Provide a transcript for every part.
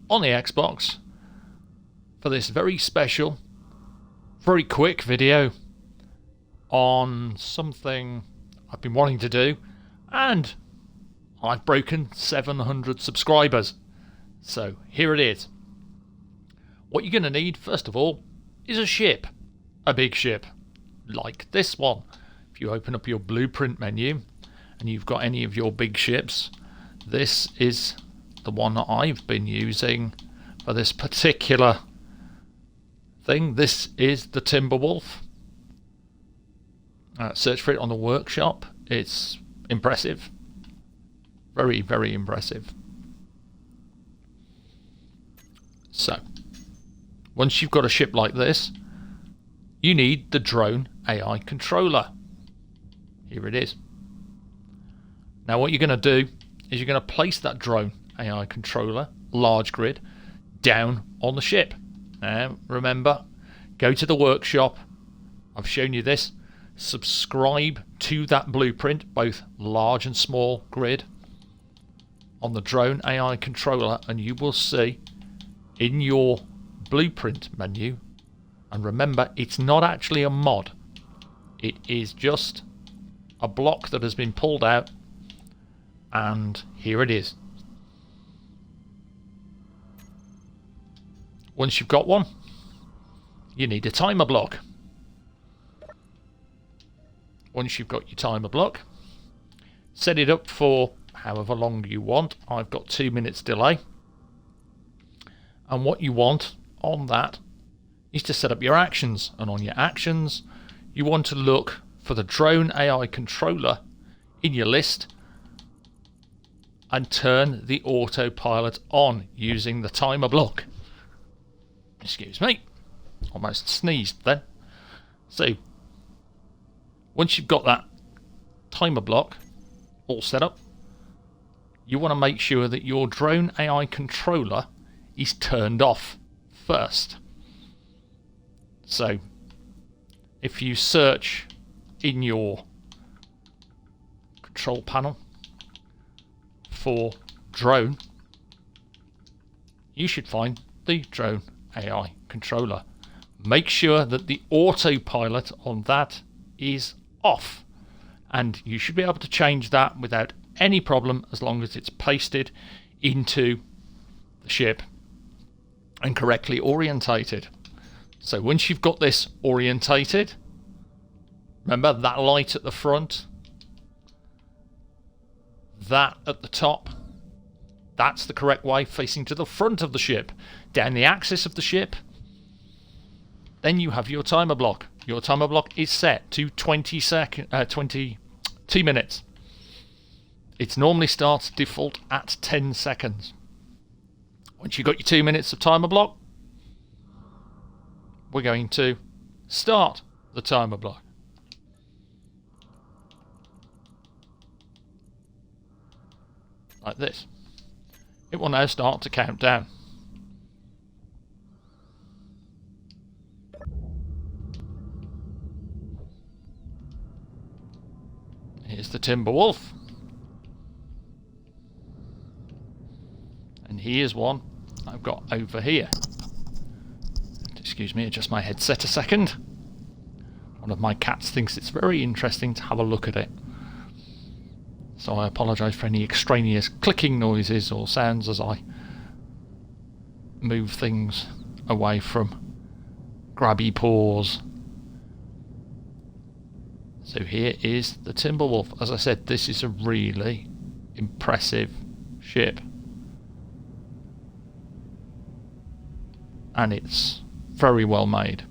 on the Xbox for this very special, very quick video on something I've been wanting to do, and I've broken 700 subscribers. So here it is. What you're going to need, first of all, is a ship. A big ship, like this one. If you open up your blueprint menu and you've got any of your big ships, this is the one that I've been using for this particular thing. This is the Timberwolf. Search for it on the workshop. It's impressive. Very, very impressive. So, once you've got a ship like this, you need the drone AI controller. Here it is. Now what you're going to do is you're going to place that drone AI controller, large grid, down on the ship. Now remember, go to the workshop. I've shown you this. Subscribe to that blueprint, both large and small grid, on the drone AI controller, and you will see in your blueprint menu, and remember, it's not actually a mod, it is just a block that has been pulled out, and here it is. Once you've got one, you need a timer block. Once you've got your timer block, set it up for however long you want. I've got 2 minutes delay. And what you want on that is to set up your actions. And on your actions, you want to look for the drone AI controller in your list and turn the autopilot on using the timer block. Excuse me, almost sneezed then. So, once you've got that timer block all set up, you want to make sure that your drone AI controller is turned off first. So, if you search in your control panel for drone, you should find the drone AI controller. Make sure that the autopilot on that is off, and you should be able to change that without any problem as long as it's pasted into the ship and correctly orientated. So once you've got this orientated, remember that light at the front, that at the top, that's the correct way, facing to the front of the ship, down the axis of the ship. Then you have your timer block. Your timer block is set to 22 minutes. It normally starts default at 10 seconds. Once you've got your 2 minutes of timer block, we're going to start the timer block. Like this. It will now start to count down. Here's the Timberwolf. And here's one I've got over here. Excuse me, adjust my headset a second. One of my cats thinks it's very interesting to have a look at it. So I apologise for any extraneous clicking noises or sounds as I move things away from grabby paws. So here is the Timberwolf. As I said, this is a really impressive ship. And it's very well made.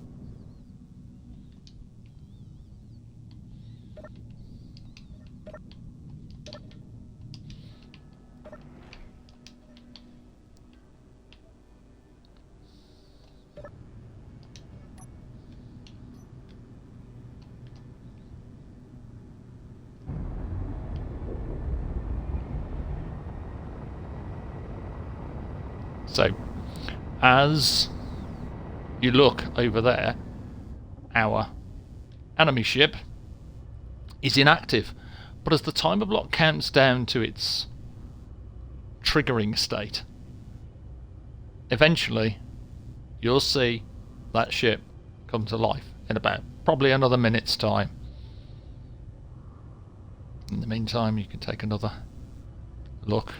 So, as you look over there, our enemy ship is inactive, but as the timer block counts down to its triggering state, eventually you'll see that ship come to life in about probably another minute's time. In the meantime, you can take another look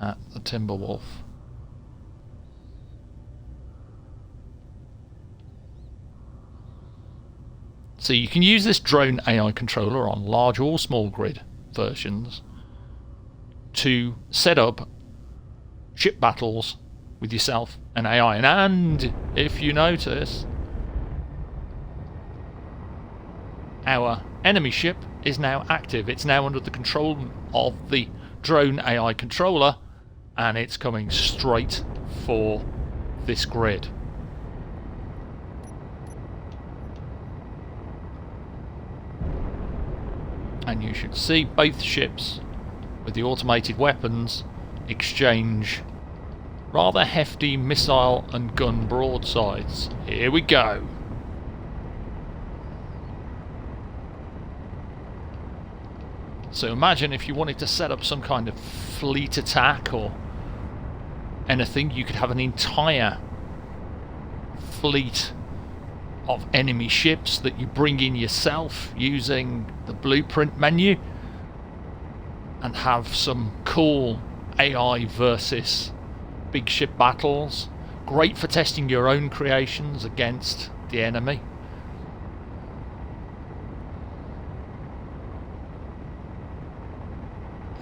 at the Timberwolf. So you can use this drone AI controller on large or small grid versions to set up ship battles with yourself and AI. And if you notice, our enemy ship is now active. It's now under the control of the drone AI controller, and it's coming straight for this grid. And you should see both ships with the automated weapons exchange rather hefty missile and gun broadsides. Here we go. So imagine if you wanted to set up some kind of fleet attack or anything, you could have an entire fleet of enemy ships that you bring in yourself using the blueprint menu and have some cool AI versus big ship battles. Great for testing your own creations against the enemy.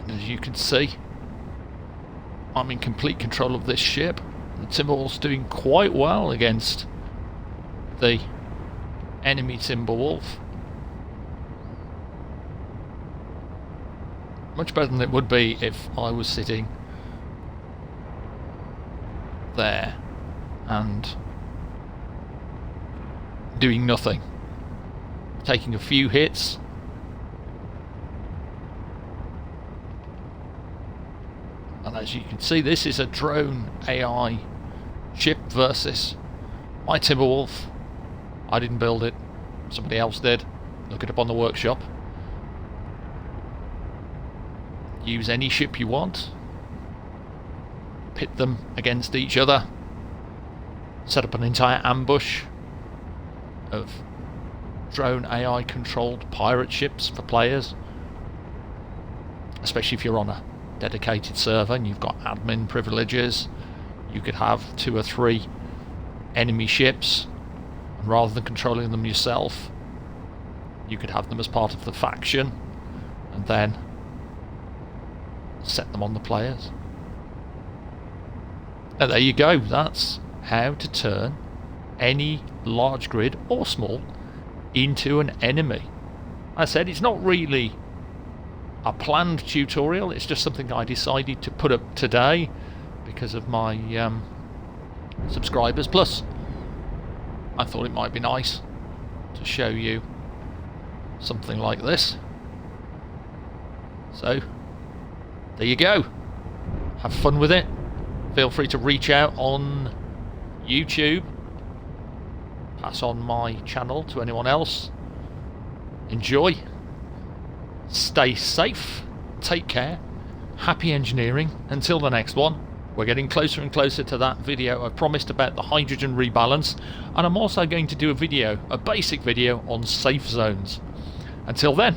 And as you can see, I'm in complete control of this ship. The Timberwolf's doing quite well against the enemy Timberwolf. Much better than it would be if I was sitting there and doing nothing, taking a few hits. And as you can see, this is a drone AI ship versus my Timberwolf. I didn't build it, somebody else did. Look it up on the workshop. Use any ship you want, pit them against each other, set up an entire ambush of drone AI controlled pirate ships for players, especially if you're on a dedicated server and you've got admin privileges. You could have 2 or 3 enemy ships, and rather than controlling them yourself, you could have them as part of the faction and then set them on the players. And there you go. That's how to turn any large grid or small into an enemy. I said it's not really a planned tutorial, it's just something I decided to put up today because of my subscribers. Plus I thought it might be nice to show you something like this. So there you go. Have fun with it. Feel free to reach out on YouTube. Pass on my channel to anyone else. Enjoy. Stay safe. Take care. Happy engineering. Until the next one. We're getting closer and closer to that video I promised about the hydrogen rebalance, and I'm also going to do a basic video on safe zones. Until then,